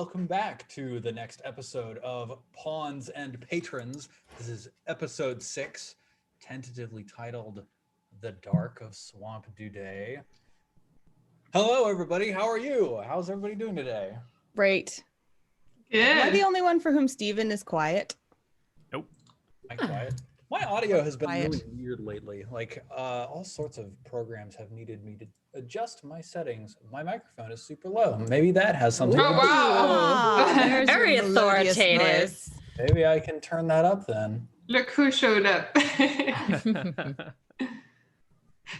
welcome back to the next episode of Pawns and Patrons. This is episode 6, tentatively titled The Dark of Swamp Dudet. Hello, everybody. How are you? How's everybody doing today? Great. Good. Am I the only one for whom Steven is quiet? Nope. I'm quiet. My audio has been Quiet. really weird lately. Like, all sorts of programs have needed me to adjust my settings. My microphone is super low. Maybe that has something to do with it. Ah, there's Very your melodious authoritative. voice. Maybe I can turn that up then. Look who showed up.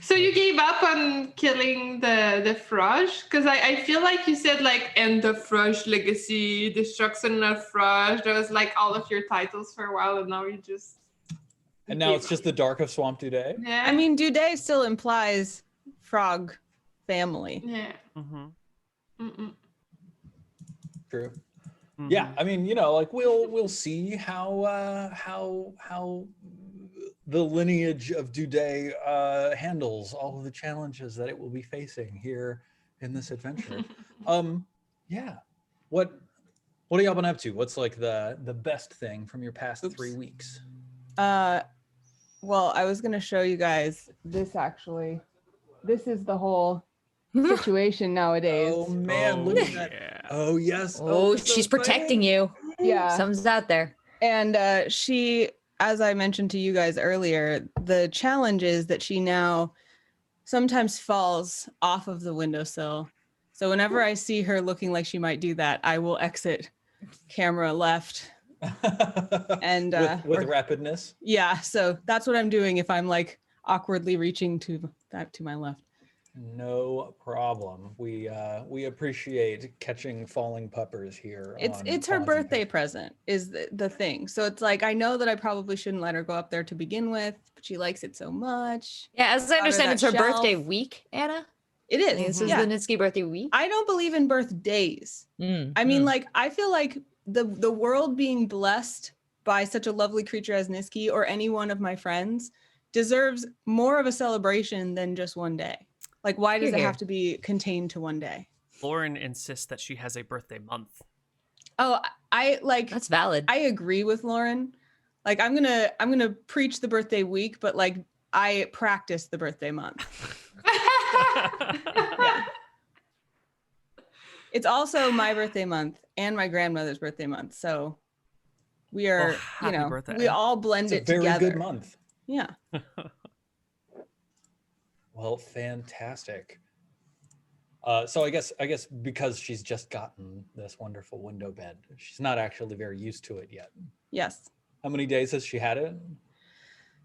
So you gave up on killing the Frosh? Because I feel like you said like end of Frosh legacy, destruction of Frosh. That was like all of your titles for a while, and now you just... And now it's just the Dark of Swamp Dudet? Yeah. I mean, Dudet still implies frog family. Yeah. True. Yeah, I mean, you know, like we'll see how the lineage of Dudet handles all of the challenges that it will be facing here in this adventure. Yeah. What are y'all been up to? What's like the best thing from your past 3 weeks? Well, I was going to show you guys this actually. This is the whole situation nowadays. Oh man, look at that. Yeah. Oh yes. Oh, it's so she's protecting exciting. you. Yeah. Something's out there. And she, as I mentioned to you guys earlier, the challenge is that she now sometimes falls off of the windowsill. So whenever I see her looking like she might do that, I will exit camera left. And with rapidness. yeah, so that's what I'm doing if I'm like awkwardly reaching to my left. No problem. We appreciate catching falling puppers here. It's her birthday present is the thing. So it's like I know that I probably shouldn't let her go up there to begin with, but she likes it so much. Yeah, as I understand, that it's her shelf. birthday week, Anna. It I is. think this is yeah. the Nitsky birthday week. I don't believe in birthdays. Mm. I mean, like I feel like the world being blessed by such a lovely creature as Niski or any one of my friends deserves more of a celebration than just one day. Like, why does it have to be contained to one day? Lauren insists that she has a birthday month. Oh, I like That's valid. I agree with Lauren. Like I'm gonna preach the birthday week, but like I practice the birthday month. Yeah. It's also my birthday month and my grandmother's birthday month. So we are, happy birthday. we all blend It's a it very together. good month. Yeah. Well, fantastic. So I guess because she's just gotten this wonderful window bed, she's not actually very used to it yet. Yes. How many days has she had it?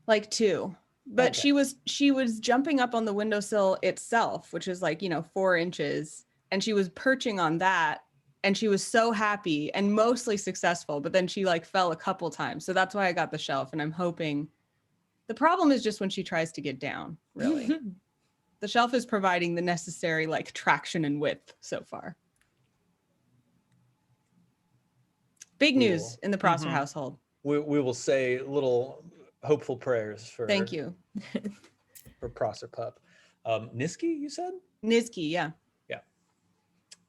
Like 2. But Okay. she was jumping up on the windowsill itself, which is like, 4 inches. And she was perching on that. And she was so happy and mostly successful. But then she like fell a couple times. So that's why I got the shelf. And I'm hoping the problem is just when she tries to get down, really. The shelf is providing the necessary like traction and width so far. Big news Cool. in the Prosser household. We will say little hopeful prayers for Thank you. for Prosser Pup. Niski, you said? Niski, yeah.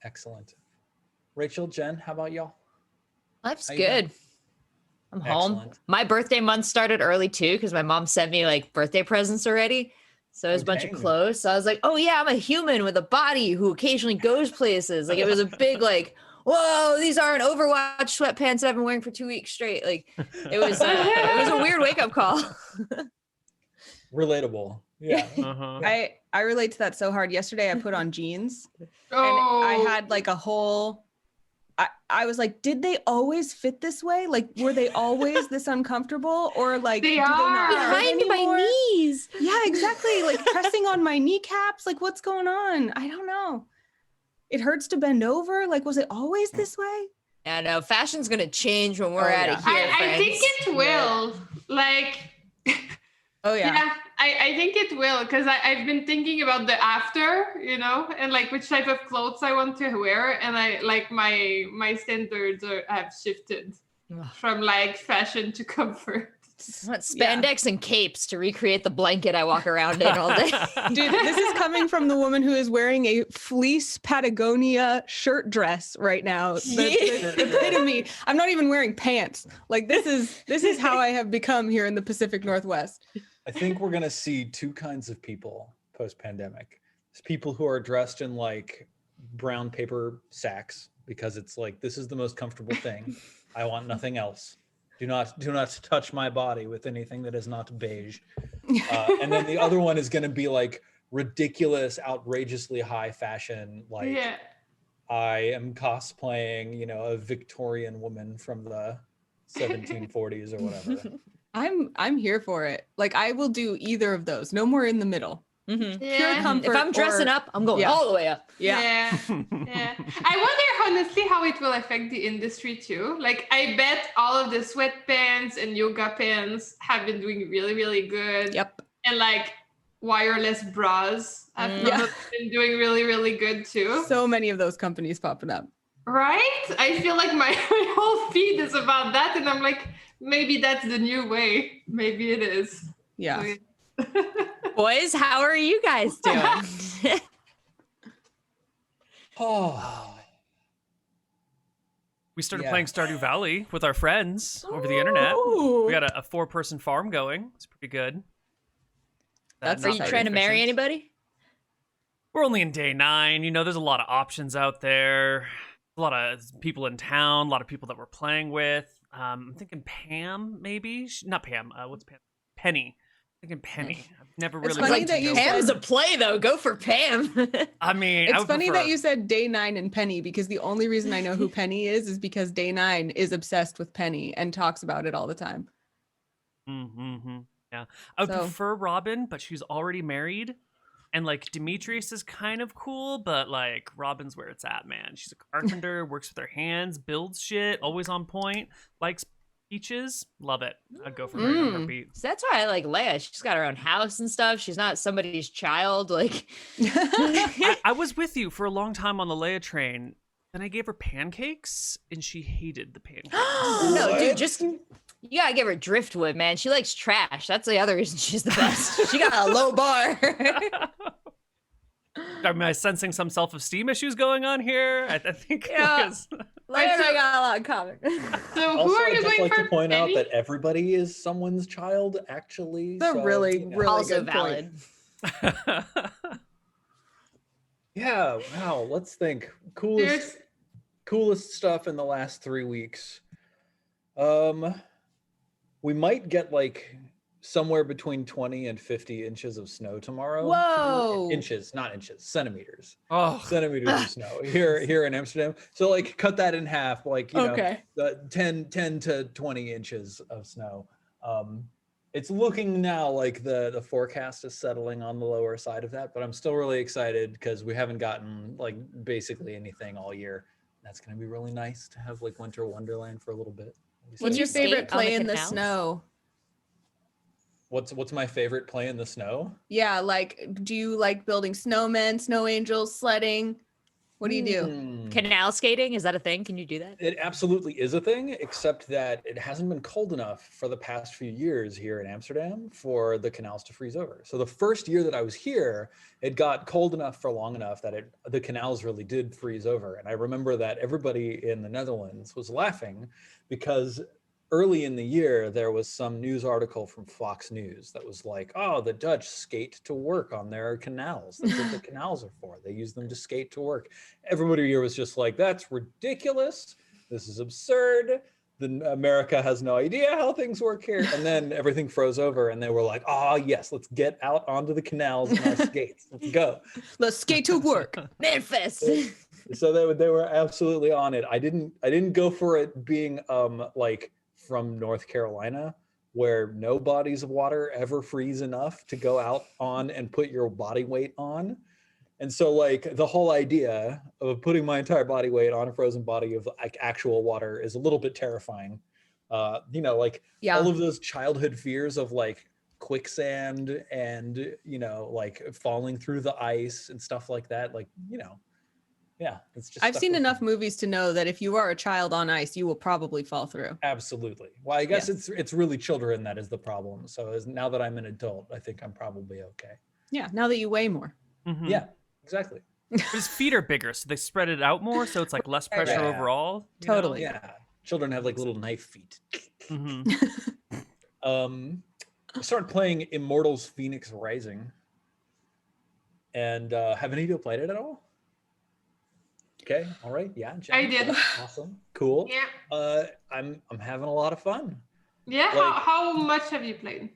Excellent. Rachel, Jen, how about y'all? Life's How you doing? good. I'm home. Excellent. My birthday month started early too because my mom sent me like birthday presents already. So it was a bunch of dang. clothes. So I was like, oh yeah, I'm a human with a body who occasionally goes places. Like it was a big like, whoa, these aren't Overwatch sweatpants that I've been wearing for 2 weeks straight. Like it was a weird wake up call. Relatable. Yeah. Uh-huh. I relate to that so hard. Yesterday I put on jeans Oh. and I had like a whole I was like, did they always fit this way? Like, were they always this uncomfortable? Or like, They do are. not fit Behind my anymore? knees. Yeah, exactly. Like pressing on my kneecaps. Like, what's going on? I don't know. It hurts to bend over. Like, was it always this way? Yeah, no, fashion's gonna change when we're Oh, out yeah. of here. I think friends. it will. Like, Oh yeah. I think it will because I've been thinking about the after, and like which type of clothes I want to wear, and I like my standards have shifted Ugh. from like fashion to comfort. I want spandex and capes to recreate the blanket I walk around in all day. Dude, this is coming from the woman who is wearing a fleece Patagonia shirt dress right now. The epitome. I'm not even wearing pants. Like this is how I have become here in the Pacific Northwest. I think we're gonna see two kinds of people post-pandemic. There's people who are dressed in like brown paper sacks because it's like this is the most comfortable thing. I want nothing else. Do not touch my body with anything that is not beige. And then the other one is going to be like ridiculous, outrageously high fashion. Like I am cosplaying, you know, a Victorian woman from the 1740s or whatever. I'm here for it. Like I will do either of those. No more in the middle. Yeah. Pure comfort. If I'm dressing up, I'm going all the way up. Yeah. I wonder honestly how it will affect the industry too. Like I bet all of the sweatpants and yoga pants have been doing really, really good. Yep. And like wireless bras have been doing really, really good too. So many of those companies popping up. Right? I feel like my whole feed is about that, and I'm like, maybe that's the new way. Maybe it is. Yeah. Boys, how are you guys doing? We started playing Stardew Valley with our friends over the internet. We got a 4-person farm going. It's pretty good. Are you trying to marry anybody? We're only in day 9. You know, there's a lot of options out there. A lot of people in town. A lot of people that we're playing with. I'm thinking Pam, maybe. Not Pam. What's Pam? Penny. I'm thinking Penny. I've never really. It's funny that you Pam's a play though. Go for Pam. I mean, it's funny that you said Day 9 and Penny because the only reason I know who Penny is because Day 9 is obsessed with Penny and talks about it all the time. Yeah, I would prefer Robin, but she's already married. And like Demetrius is kind of cool, but like Robin's where it's at, man. She's a carpenter, works with her hands, builds shit, always on point, likes peaches. Love it. I'd go for her in a heartbeat. So that's why I like Leia. She's got her own house and stuff. She's not somebody's child. Like I was with you for a long time on the Leia train. Then I gave her pancakes and she hated the pancakes. No, dude, you gotta give her driftwood, man. She likes trash. That's the other reason she's the best. She got a low bar. Am I sensing some self-esteem issues going on here? I think Leia and I got a lot in common. So Also, who are you I'd just going like for? to point out Penny? that everybody is someone's child, actually. That's really Also good valid. point. Yeah, wow. Let's think. Coolest stuff in the last 3 weeks. We might get like somewhere between 20 and 50 inches of snow tomorrow. Whoa. Inches, not inches, centimeters. Oh, Centimeters of snow here in Amsterdam. So like cut that in half, like, you know, the 10 to 20 inches of snow. It's looking now like the forecast is settling on the lower side of that, but I'm still really excited because we haven't gotten like basically anything all year. That's going to be really nice to have like winter wonderland for a little bit. What's your favorite play in the snow? What's my favorite play in the snow? Yeah, like do you like building snowmen, snow angels, sledding? What do you do? Canal skating, is that a thing? Can you do that? It absolutely is a thing, except that it hasn't been cold enough for the past few years here in Amsterdam for the canals to freeze over. So the first year that I was here, it got cold enough for long enough that the canals really did freeze over. And I remember that everybody in the Netherlands was laughing because early in the year, there was some news article from Fox News that was like, oh, the Dutch skate to work on their canals. That's what the canals are for. They use them to skate to work. Everybody here was just like, that's ridiculous. This is absurd. America has no idea how things work here. And then everything froze over and they were like, oh, yes, let's get out onto the canals and our skates. Let's go. Let's skate to work. Manifest. So they were absolutely on it. I didn't go for it being like from North Carolina, where no bodies of water ever freeze enough to go out on and put your body weight on. And so like the whole idea of putting my entire body weight on a frozen body of like actual water is a little bit terrifying. You know, like all of those childhood fears of like quicksand and, you know, like falling through the ice and stuff like that. Like, you know, Yeah, it's just. I've stuff seen with enough them. movies to know that if you are a child on ice, you will probably fall through. Absolutely. Well, I guess it's really children that is the problem. So now that I'm an adult, I think I'm probably okay. Yeah, now that you weigh more. Mhm. Yeah, exactly. But his feet are bigger, so they spread it out more, so it's like less pressure Yeah. overall. you Totally. Yeah, children have like little knife feet. know? Mhm. I started playing Immortals Phoenix Rising. And have any of you played it at all? Okay, all right, yeah, Jen, I did. Awesome, cool. Yeah. I'm having a lot of fun. Yeah. Like- How much have you played?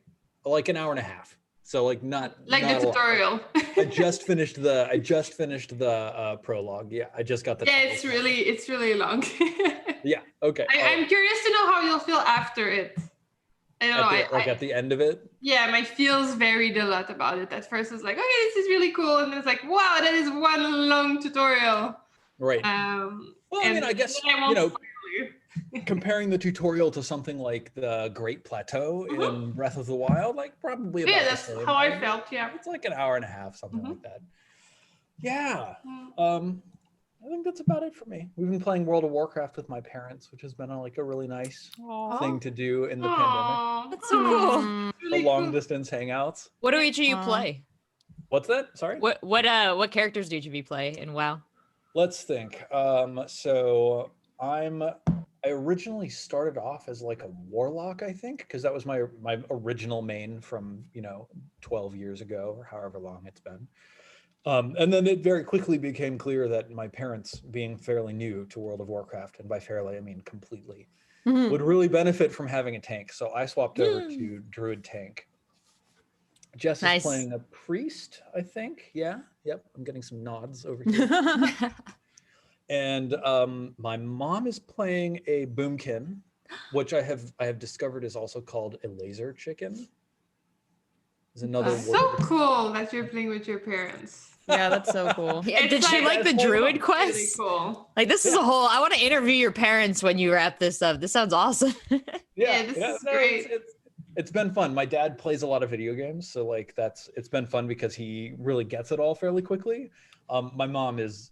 Like an hour and a half. So like not Like not the a lot. tutorial. I just finished the prologue. Yeah, I just got the. Yeah, title. it's really long. Yeah. Okay. I'm curious to know how you'll feel after it. I don't know. At the end of it. Yeah, my feels varied a lot about it. At first, it's like, okay, this is really cool, and then it's like, wow, that is one long tutorial. Right. Well, Well, I mean, I guess comparing the tutorial to something like the Great Plateau in Breath of the Wild, like probably about Yeah, the that's same. how I Like, felt. Yeah. It's like an hour and a half, something like that. Yeah. Mm. I think that's about it for me. We've been playing World of Warcraft with my parents, which has been a really nice thing to do in the pandemic. Aw, That's so cool. it's The really long cool. distance hangouts. What do each of you play? What's that? Sorry. What characters do each of you play in WoW? Let's think. So I originally started off as like a warlock, I think, because that was my original main from 12 years ago or however long it's been. And then it very quickly became clear that my parents, being fairly new to World of Warcraft, and by fairly I mean completely, would really benefit from having a tank. So I swapped over to Druid Tank. Jess Nice. is playing a priest, I think. Yeah. Yep. I'm getting some nods over here. And my mom is playing a boomkin, which I have discovered is also called a laser chicken. Is another That's word. so cool that you're playing with your parents. Yeah, that's so cool. Yeah, It's did she like- like the That's druid really quest? Really cool. Like this is a whole. I want to interview your parents when you wrap this up. This sounds awesome. Yeah, this is great. It's been fun. My dad plays a lot of video games, so like it's been fun because he really gets it all fairly quickly. My mom has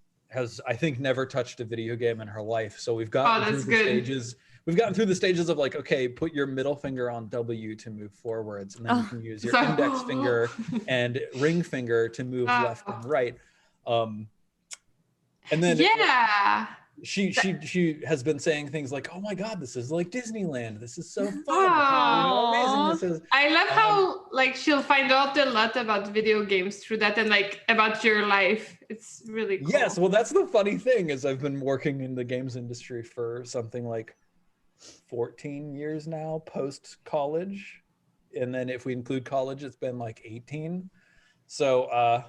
I think never touched a video game in her life, so we've gotten through that's the good. stages. We've gotten through the stages of like, okay, put your middle finger on W to move forwards, and then you can use your So- index finger and ring finger to move left and right. And then Yeah. she has been saying things like, "Oh my God, this is like Disneyland. This is so fun. Aw. How amazing this is." I love how like she'll find out a lot about video games through that and like about your life. It's really cool. Yes, well, that's the funny thing is I've been working in the games industry for something like 14 years now, post college, and then if we include college, it's been like 18. So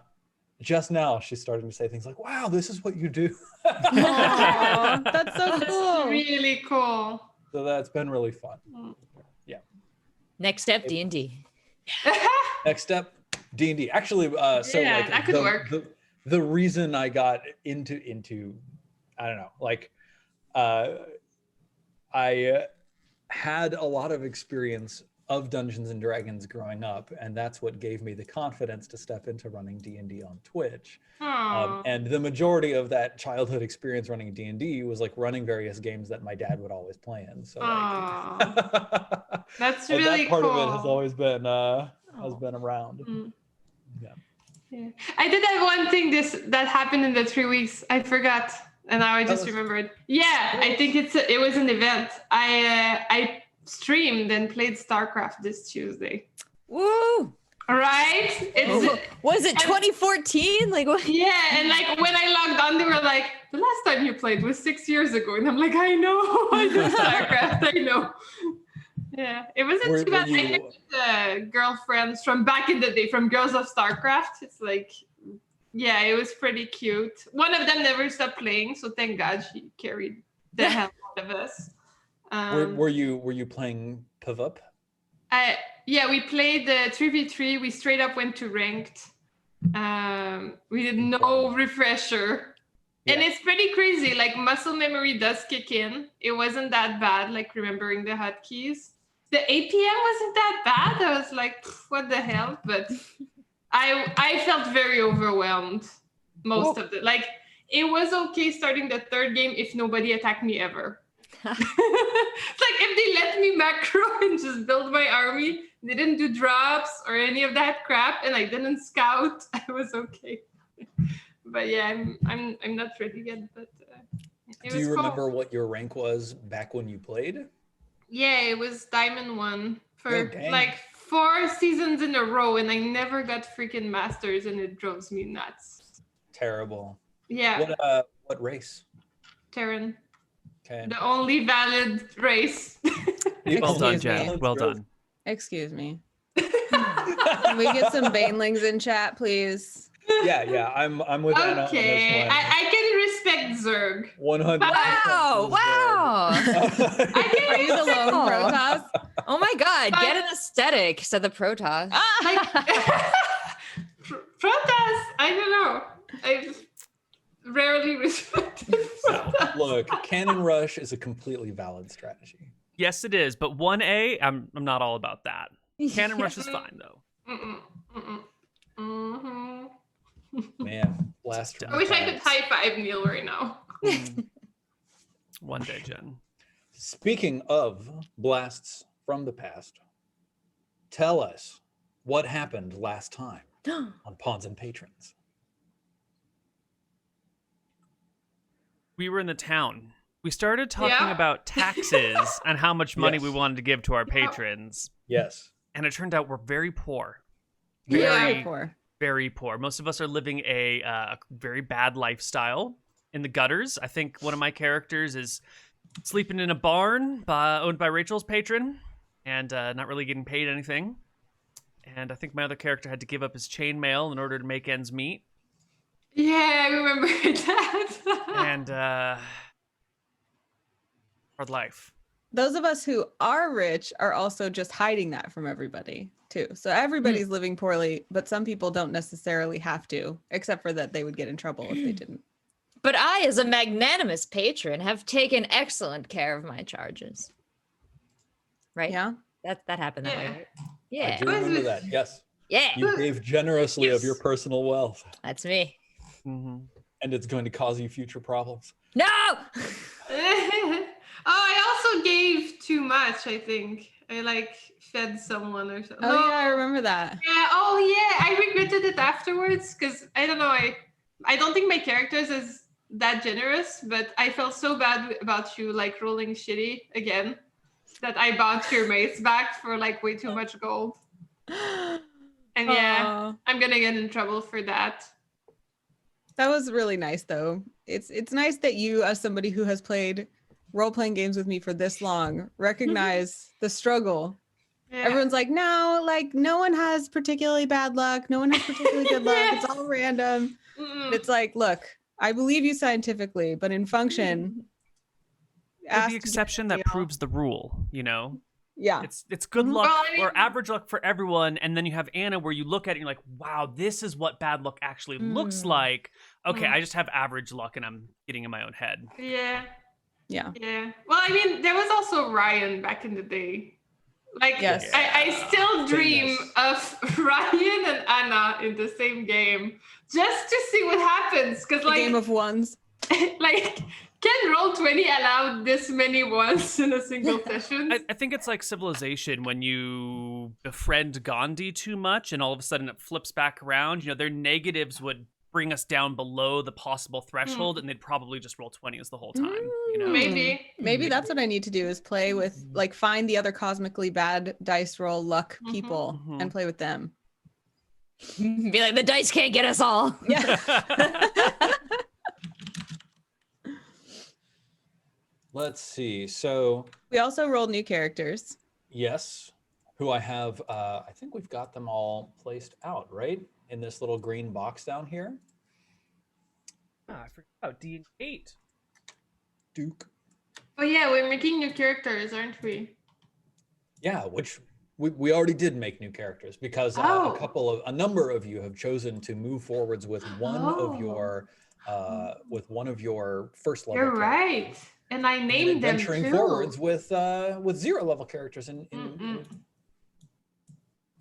just now she's starting to say things like, "Wow, this is what you do." Aw, that's so That's cool. really cool. So that's been really fun. Next step, D&D. Next step, D&D. Actually, so Yeah, like that could work. The reason I got into I don't know, like I had a lot of experience of Dungeons and Dragons growing up, and that's what gave me the confidence to step into running D&D on Twitch. Aw. And the majority of that childhood experience running D&D was like running various games that my dad would always play in. So like, That's and really that part cool. of it has always been around. Mm. Yeah. Yeah. I did have one thing that happened in the 3 weeks. I forgot, and now I just was- remembered. Yeah, I think it was an event. I streamed and played StarCraft this Tuesday. Woo! Right? It's Was it 2014? Like what? yeah, and like when I logged on, they were like, "The last time you played was 6 years ago," and I'm like, "I know, I know StarCraft, I know." Yeah, it wasn't Were- too bad. were I you- think the girlfriends from back in the day, from Girls of StarCraft, it's like, yeah, it was pretty cute. One of them never stopped playing, so thank God she carried the hell out of us. Were you playing PvP? Yeah, we played the 3v3. We straight up went to ranked. We did no refresher. And Yeah. it's pretty crazy. Like muscle memory does kick in. It wasn't that bad, like remembering the hotkeys. The APM wasn't that bad. I was like, what the hell? But I felt very overwhelmed most of the like it was okay starting the third game if nobody attacked me ever. It's like if they let me macro and just build my army, they didn't do drops or any of that crap, and I didn't scout, I was okay. But yeah, I'm not ready yet. But Do you remember what your rank was back when you played? Yeah, it was Diamond 1 for Oh, dang. like 4 seasons in a row, and I never got freaking Masters, and it drives me nuts. Terrible. Yeah, What race? Terran. Okay. The only valid race. Well done, Excuse Jen. me. Well done. Excuse me. Can we get some banelings in chat, please? Yeah, I'm with Anna on Okay, this one. I can respect Zerg. 100. Wow! Wow! I can Are you the respect lone Protoss? Oh my God! But- Get an aesthetic, said the Protoss. Protoss. I don't know. I've rarely respected Protoss. Look, Cannon Rush is a completely valid strategy. Yes, it is. But 1A, I'm not all about that. Cannon Rush is fine though. Mm-mm, mm-mm, mhm. Man, blast. I wish I could high five Neil right now. One day, Jen. Speaking of blasts from the past, tell us what happened last time on Pawns and Patrons. We were in the town. We started talking Yeah. about taxes and how much money we Yes. wanted to give to our Yeah. patrons. Yes. And it turned out we're very poor. Yeah. Very poor. Very poor. Most of us are living a very bad lifestyle in the gutters. I think one of my characters is sleeping in a barn owned by Rachel's patron and not really getting paid anything. And I think my other character had to give up his chainmail in order to make ends meet. Yeah, I remember that. And hard life. Those of us who are rich are also just hiding that from everybody too. So everybody's living poorly, but some people don't necessarily have to, except for that they would get in trouble if they didn't. But I, as a magnanimous patron, have taken excellent care of my charges. Right? Yeah. That happened that way, Yeah. right? I Yeah. do remember that. Yes. Yeah. You gave generously of your Yes. personal wealth, That's me. Mm-hmm. and it's going to cause you future problems. No! Oh, I also gave too much, I think. I like fed someone or something. Oh yeah, I remember that. Yeah, oh yeah, I regretted it afterwards because I don't know, I don't think my character is that generous, but I felt so bad about you like rolling shitty again that I bought your mates back for like way too much gold. And yeah, Aw. I'm gonna get in trouble for that. That was really nice though. It's nice that you, as somebody who has played role-playing games with me for this long, recognize the struggle. Yeah. Everyone's like, no, like no one has particularly bad luck. No one has particularly good luck. It's all random. Mm-mm. And it's like, look, I believe you scientifically, but in function, With ask the exception that Gabriel. proves the rule, you know? Yeah. It's good Mhm. luck Well, I or mean- average luck for everyone, and then you have Anna where you look at it and you're like, wow, this is what bad luck actually looks like. Okay, Mm. I just have average luck and I'm getting in my own head. Yeah. Yeah. Yeah. Well, I mean, there was also Ryan back in the day. Like, Yes. I still dream Goodness. of Ryan and Anna in the same game just to see what happens. Because, The like, game of ones. like, can Roll20 allow this many ones in a single session? I think it's like Civilization when you befriend Gandhi too much and all of a sudden it flips back around. You know, their negatives would bring us down below the possible threshold and they'd probably just roll 20s the whole time. You know? Maybe. Maybe that's what I need to do is play with, like, find the other cosmically bad dice roll luck people Mhm. and play with them. Be like, the dice can't get us all. Yeah. Let's see. So, We also rolled new characters. yes, who I have, I think we've got them all placed out, right? In this little green box down here. I forgot about D8. Duke. Oh, yeah, we're making new characters, aren't we? Yeah, which we already did make new characters because Oh. a number of you have chosen to move forwards with one Oh. of your first level. You're characters. right. And I And named them adventuring too. forwards with 0 level characters Mm-mm.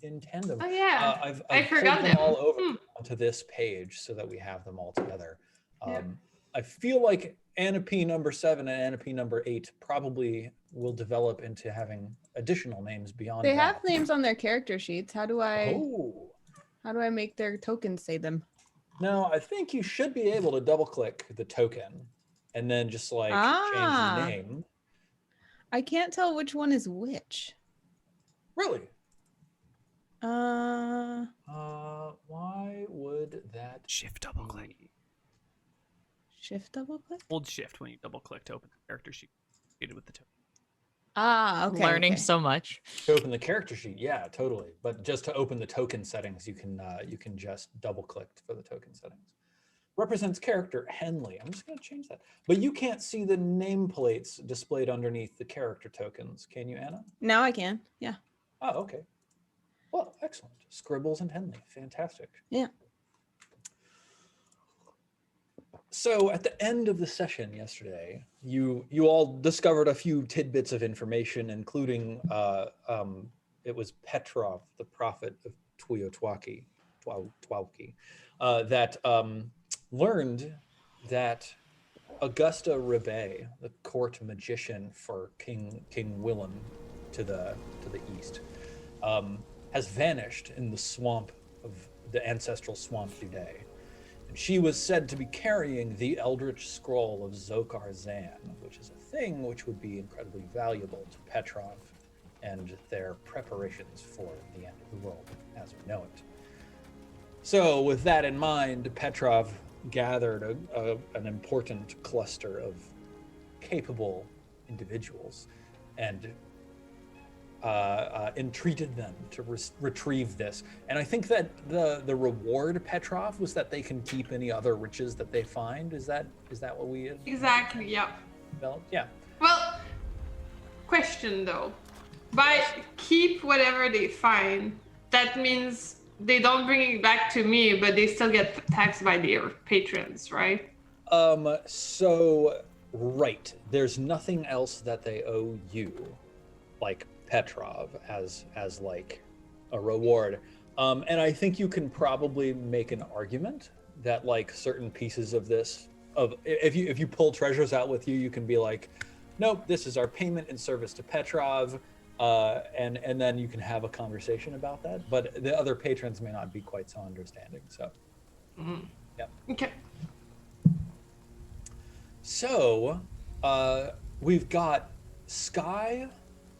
in tandem. Oh, yeah. I've I pulled forgot them them. all over Hmm. onto this page so that we have them all together. Yeah. I feel like Anna P number 7 and Anna P number 8 probably will develop into having additional names beyond They that. have names on their character sheets. How do I make their tokens say them? Now, I think you should be able to double click the token and then just like change the name. I can't tell which one is which. Really? Uh, Why would that Shift double click. be? Shift double click? Hold shift when you double click to open the character sheet with the token. Okay. Learning okay. so much. To open the character sheet, yeah, totally. But just to open the token settings, you can just double click for the token settings. Represents character Henley. I'm just going to change that. But you can't see the nameplates displayed underneath the character tokens, can you, Anna? Now I can. Yeah. Oh, okay. Well, excellent. Scribbles and Henley, fantastic. Yeah. So at the end of the session yesterday, you all discovered a few tidbits of information, including it was Petrov, the prophet of Twalki, that learned that Augusta Rebay, the court magician for King Willem to the east, has vanished in the swamp of the ancestral swamp Duday. And she was said to be carrying the Eldritch Scroll of Zokar Zan, which is a thing which would be incredibly valuable to Petrov and their preparations for the end of the world as we know it. So with that in mind, Petrov gathered an important cluster of capable individuals and entreated them to retrieve this. And I think that the reward, Petrov, was that they can keep any other riches that they find. Is that what we had Exactly, yeah. developed? Yeah. Well, question though. By keep whatever they find, that means they don't bring it back to me, but they still get taxed by their patrons, right? So, right. There's nothing else that they owe you, like Petrov, as like a reward. And I think you can probably make an argument that like certain pieces of this, if you pull treasures out with you, you can be like, nope, this is our payment in service to Petrov. And then you can have a conversation about that, but the other patrons may not be quite so understanding. So, yeah. Okay. So, we've got Sky,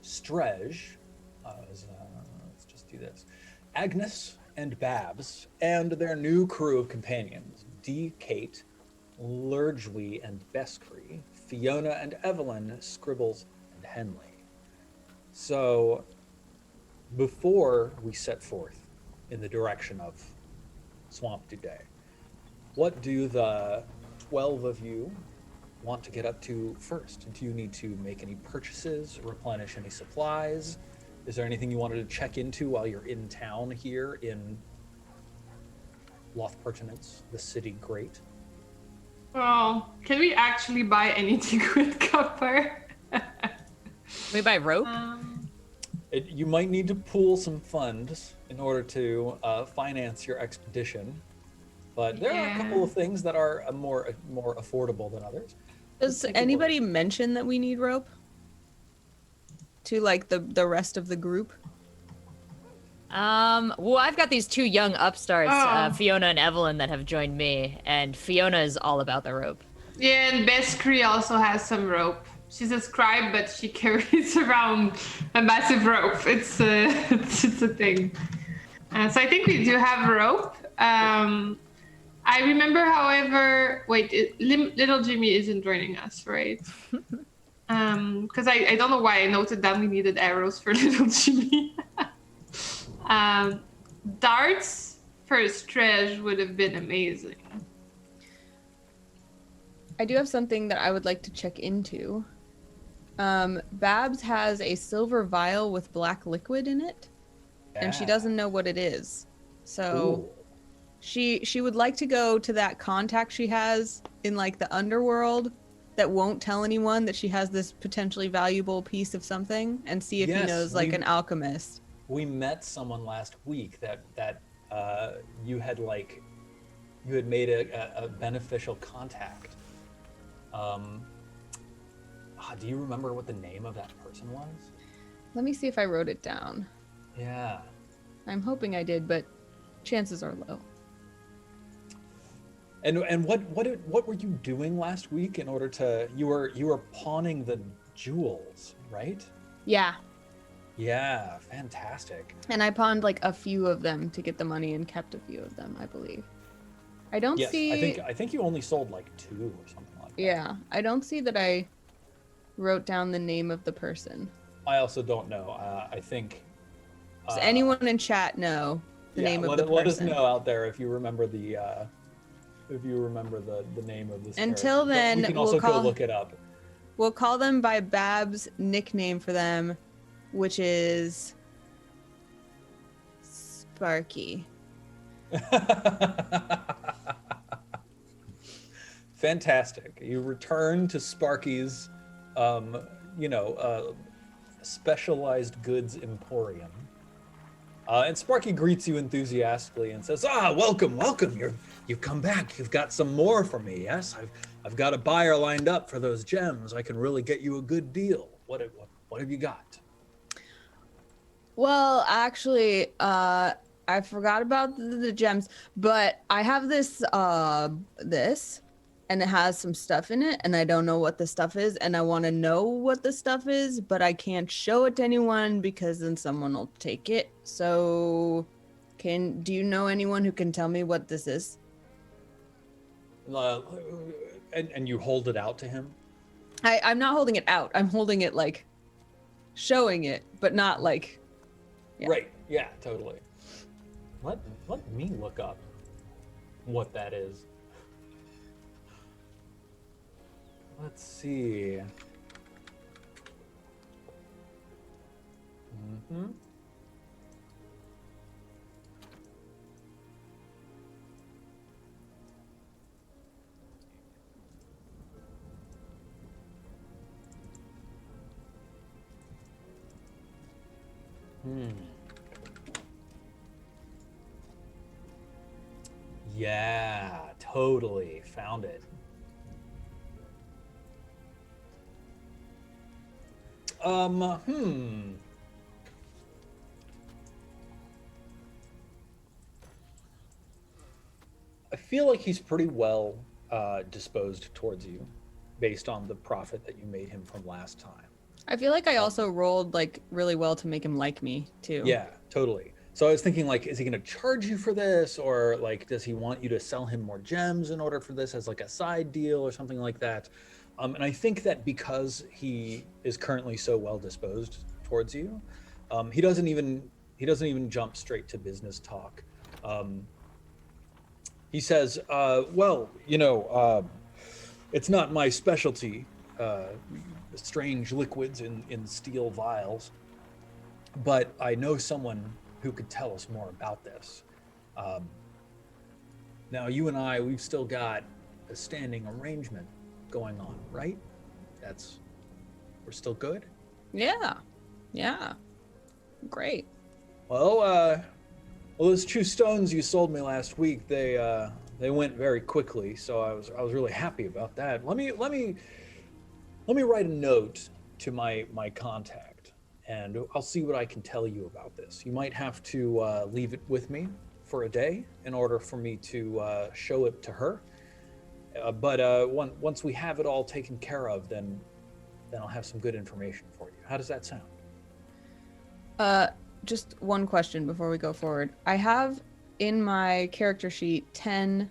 Strej, let's just do this, Agnes and Babs, and their new crew of companions, D. Kate, Lurgely and Beskry, Fiona and Evelyn, Scribbles and Henley. So, before we set forth in the direction of Swamp Duday, what do the 12 of you want to get up to first? Do you need to make any purchases, replenish any supplies? Is there anything you wanted to check into while you're in town here in Loth Pertinence, the city great? Well, can we actually buy anything with copper? We buy rope? You might need to pool some funds in order to finance your expedition, but there are a couple of things that are more affordable than others. Does anybody mention that we need rope to like the rest of the group? Well, I've got these two young upstarts, Fiona and Evelyn, that have joined me, and Fiona is all about the rope. Yeah, and Beskry also has some rope. She's a scribe, but she carries around a massive rope. It's a thing. So I think we do have rope. I remember, however, wait, little Jimmy isn't joining us, right? Because I don't know why I noted down we needed arrows for little Jimmy. Darts for Strej would have been amazing. I do have something that I would like to check into. Babs has a silver vial with black liquid in it, and she doesn't know what it is. So she would like to go to that contact she has in like the underworld that won't tell anyone that she has this potentially valuable piece of something, and see if he knows like an alchemist. We met someone last week that you had made a beneficial contact Do you remember what the name of that person was? Let me see if I wrote it down. Yeah. I'm hoping I did, but chances are low. And what were you doing last week in order to you were pawning the jewels, right? Yeah. Yeah, fantastic. And I pawned like a few of them to get the money and kept a few of them, I believe. I don't Yes, see. I think you only sold like 2 or something like that. Yeah, I don't see that I wrote down the name of the person. I also don't know. I think. Does anyone in chat know the name of the person? Let us know out there if you remember the name of this. Until character. then, we can we'll also call- go look it up. We'll call them by Bab's nickname for them, which is Sparky. Fantastic. You return to Sparky's, specialized goods emporium. And Sparky greets you enthusiastically and says, welcome. You've come back. You've got some more for me, yes? I've got a buyer lined up for those gems. I can really get you a good deal. What have you got? Well, actually, I forgot about the gems, but I have this, and it has some stuff in it, and I don't know what the stuff is, and I want to know what the stuff is, but I can't show it to anyone because then someone will take it. So, do you know anyone who can tell me what this is? And you hold it out to him? I'm not holding it out. I'm holding it like showing it, but not like. Yeah. Right. Yeah, totally. Let me look up what that is. Let's see. Mm-hmm. Yeah, totally. Found it. I feel like he's pretty well disposed towards you based on the profit that you made him from last time. I feel like I also rolled like really well to make him like me too. Yeah, totally. So I was thinking, like, is he going to charge you for this, or like, does he want you to sell him more gems in order for this as like a side deal or something like that? And I think that because he is currently so well disposed towards you, he doesn't even jump straight to business talk. He says, "Well, it's not my specialty, strange liquids in steel vials, but I know someone who could tell us more about this. Now, you and I, we've still got a standing arrangement going on, right? We're still good? Yeah. Great. Well, those 2 stones you sold me last week, they went very quickly, so I was really happy about that. Let me write a note to my contact, and I'll see what I can tell you about this. You might have to leave it with me for a day in order for me to show it to her. But once we have it all taken care of, then I'll have some good information for you. How does that sound? Just one question before we go forward. I have in my character sheet 10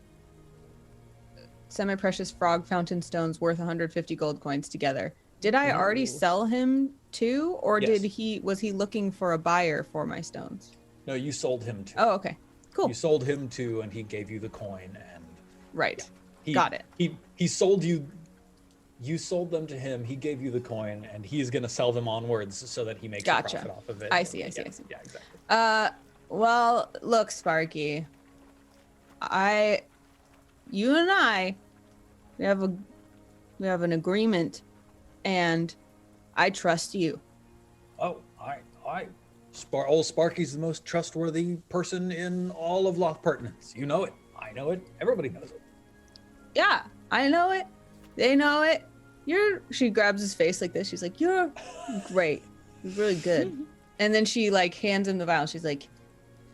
semi-precious frog fountain stones worth 150 gold coins together. Did I already sell him 2, or Yes. was he looking for a buyer for my stones? No, you sold him 2. Oh, okay. Cool. You sold him 2, and he gave you the coin, and Right. he, Got it. He sold you. You sold them to him. He gave you the coin, and he's gonna sell them onwards so that he makes a Gotcha. profit off of it. I see. Yeah, exactly. Well, look, Sparky. You and I, we have an agreement, and I trust you. Oh, old Sparky's the most trustworthy person in all of Loch Pertinence. You know it. I know it. Everybody knows it. Yeah, I know it. They know it. She grabs his face like this. She's like, you're great. You're really good. And then she like hands him the vial. She's like,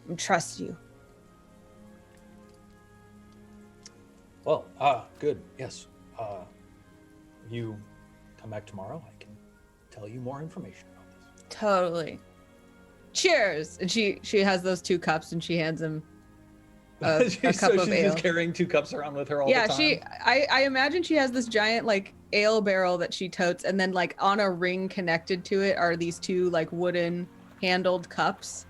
I trust you. Well, good. Yes. You come back tomorrow. I can tell you more information about this. Totally. Cheers. And she has those 2 cups and she hands him a cup so of she's ale. just carrying 2 cups around with her all the time? I imagine she has this giant like ale barrel that she totes, and then like on a ring connected to it are these 2 like wooden handled cups,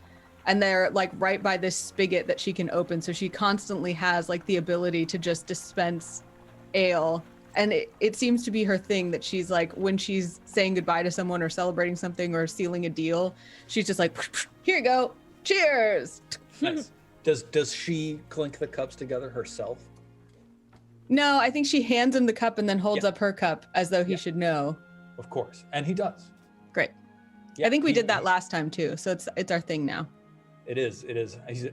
and they're like right by this spigot that she can open, so she constantly has like the ability to just dispense ale. And it seems to be her thing that she's like, when she's saying goodbye to someone or celebrating something or sealing a deal, she's just like, here you go, cheers. Nice. Does she clink the cups together herself? No, I think she hands him the cup and then holds up her cup as though he should know. Of course, and he does. Great. Yeah, I think we did that last time too, so it's our thing now. It is.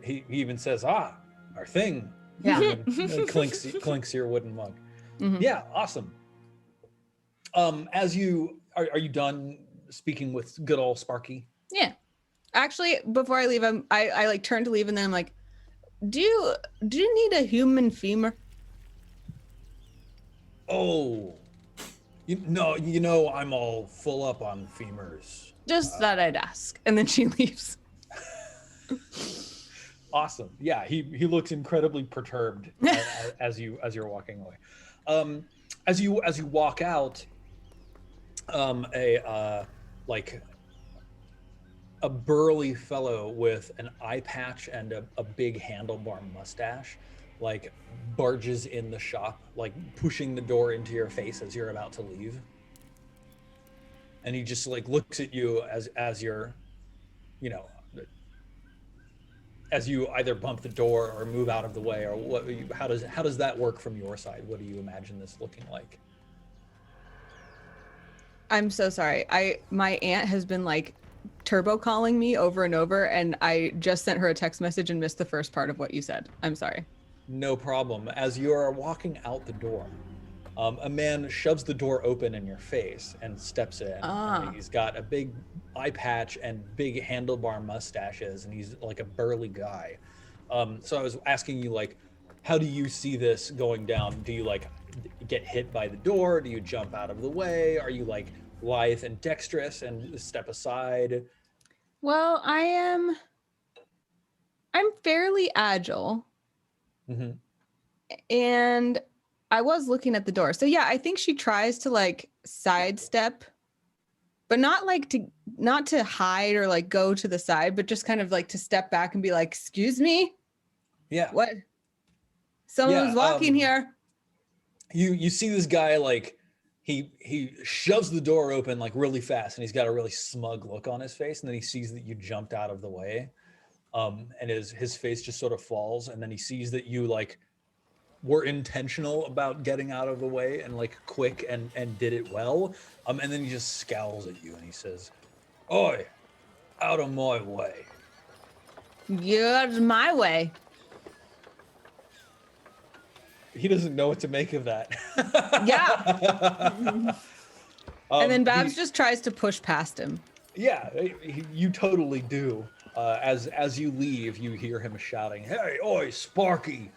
He even says, our thing. Yeah. And clinks your wooden mug. Mhm. Yeah, awesome. As you are you done speaking with good old Sparky? Yeah. Actually, before I leave, I like turn to leave and then I'm like, do you need a human femur? Oh, you know, I'm all full up on femurs. Just thought I'd ask. And then she leaves. Awesome. Yeah, he looks incredibly perturbed as you're walking away. As you walk out, a burly fellow with an eye patch and a big handlebar mustache, like barges in the shop, like pushing the door into your face as you're about to leave. And he just like looks at you as you're, you know, as you either bump the door or move out of the way, or what? How does that work from your side? What do you imagine this looking like? I'm so sorry. My aunt has been like turbo calling me over and over, and I just sent her a text message and missed the first part of what you said. I'm sorry. No problem. As you are walking out the door, a man shoves the door open in your face and steps in. And he's got a big eye patch and big handlebar mustaches, and he's like a burly guy. So I was asking you, like, how do you see this going down? Do you like get hit by the door? Do you jump out of the way? Are you like lithe and dexterous and step aside? Well, I'm fairly agile. Mm-hmm. And I was looking at the door. So yeah, I think she tries to like sidestep, but not to hide or like go to the side, but just kind of like to step back and be like, excuse me? Yeah. What? Someone was walking here. You see this guy, like he shoves the door open like really fast, and he's got a really smug look on his face, and then he sees that you jumped out of the way. And his face just sort of falls, and then he sees that you like were intentional about getting out of the way and like quick and did it well. And then he just scowls at you and he says, "Oi, out of my way." You're my way. He doesn't know what to make of that. Yeah. And then Babs just tries to push past him. Yeah, you totally do. As you leave, you hear him shouting, "Hey, oi, Sparky!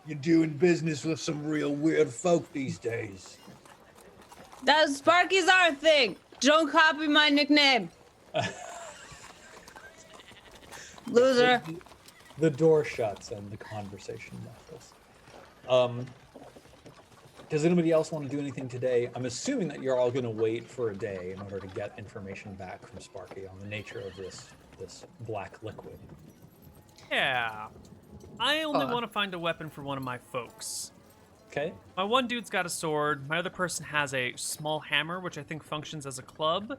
You're doing business with some real weird folk these days." That Sparky's our thing. Don't copy my nickname. Loser. The door shuts and the conversation rattles. Does anybody else want to do anything today? I'm assuming that you're all going to wait for a day in order to get information back from Sparky on the nature of this black liquid. Yeah. I only want to find a weapon for one of my folks. Okay. My one dude's got a sword. My other person has a small hammer, which I think functions as a club.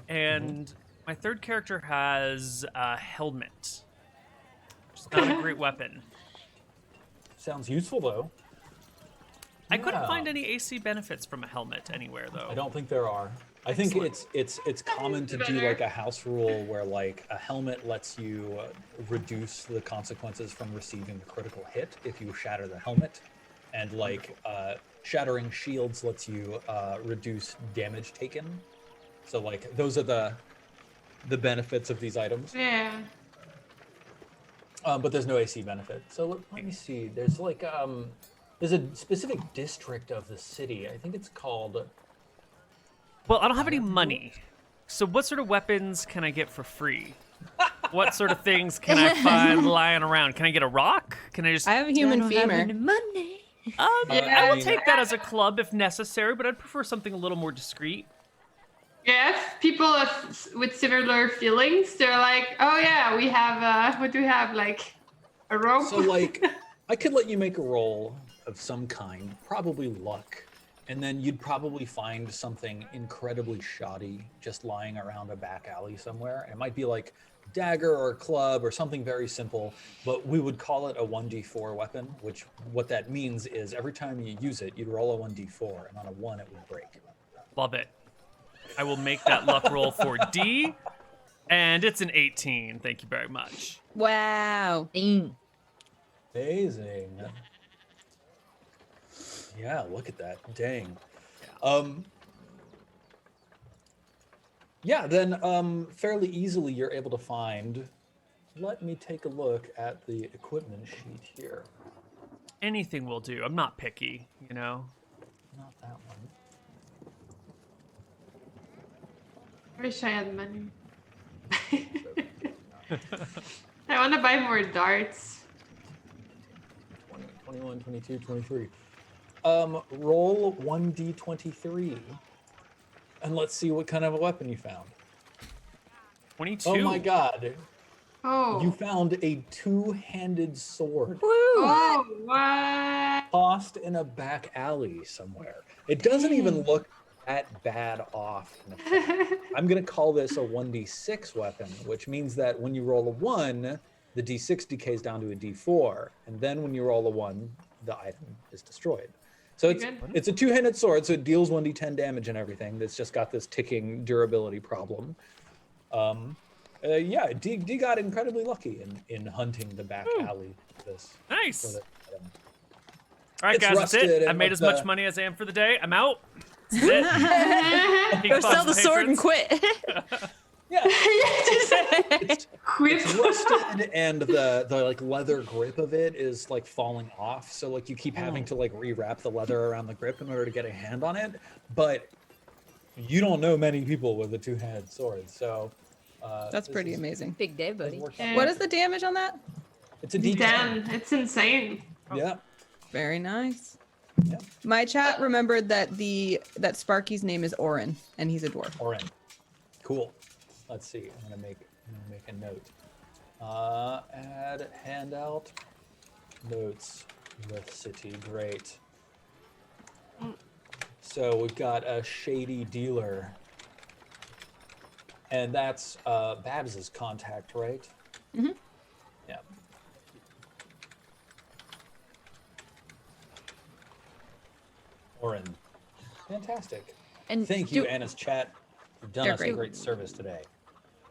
And my third character has a helmet, which is not a great weapon. Sounds useful, though. I couldn't find any AC benefits from a helmet anywhere, though. I don't think there are. I think it's common to do like a house rule where like a helmet lets you reduce the consequences from receiving a critical hit if you shatter the helmet, and like shattering shields lets you reduce damage taken. So like those are the benefits of these items. Yeah. But there's no AC benefit. So let me see. There's like there's a specific district of the city. I think it's called. Well, I don't have any money. So what sort of weapons can I get for free? What sort of things can I find lying around? Can I get a rock? Can I just? I have a human femur. Money. I will take that as a club if necessary, but I'd prefer something a little more discreet. Yeah, if people with similar feelings, they're like, oh yeah, we have, what do we have? Like a rope? So like, I could let you make a roll of some kind, probably luck, and then you'd probably find something incredibly shoddy just lying around a back alley somewhere. It might be like dagger or club or something very simple, but we would call it a 1d4 weapon, which what that means is every time you use it, you'd roll a 1d4, and on a 1 it would break. Love it. I will make that luck roll for D, and it's an 18. Thank you very much. Wow. Amazing. Yeah, look at that. Dang. Yeah, then fairly easily you're able to find. Let me take a look at the equipment sheet here. Anything will do. I'm not picky, you know? Not that one. I wish I had money. I want to buy more darts. 20, 21, 22, 23. Roll 1d23. And let's see what kind of a weapon you found. 22. Oh my god. Oh. You found a two-handed sword Oh, what? tossed in a back alley somewhere. It doesn't even look that bad off. I'm going to call this a 1d6 weapon, which means that when you roll a 1, the d6 decays down to a d4. And then when you roll a 1, the item is destroyed. So it's a two-handed sword, so it deals 1d10 damage and everything. That's just got this ticking durability problem. Yeah, D got incredibly lucky in hunting the back alley. Nice. For this item. All right, It's guys, that's rusted it. I and made with as much the- money as I am for the day. I'm out. This is it. Go sell the sword and quit. Yeah, it's Quit. rusted and the like leather grip of it is like falling off. So like you keep having to like rewrap the leather around the grip in order to get a hand on it. But you don't know many people with a two-handed sword, so That's pretty amazing. Big day, buddy. What is the damage on that? It's a D10. Damn, it's insane. Yeah. Very nice. Yeah. My chat remembered that that Sparky's name is Orin, and he's a dwarf. Orin. Cool. Let's see. I'm gonna make a note. Add handout. Notes. The city. Great. So we've got a shady dealer. And that's Babs's contact, right? Mm-hmm. Yeah. Orin. Fantastic. And Thank you, Anna's chat. You've done They're us a great. great service today.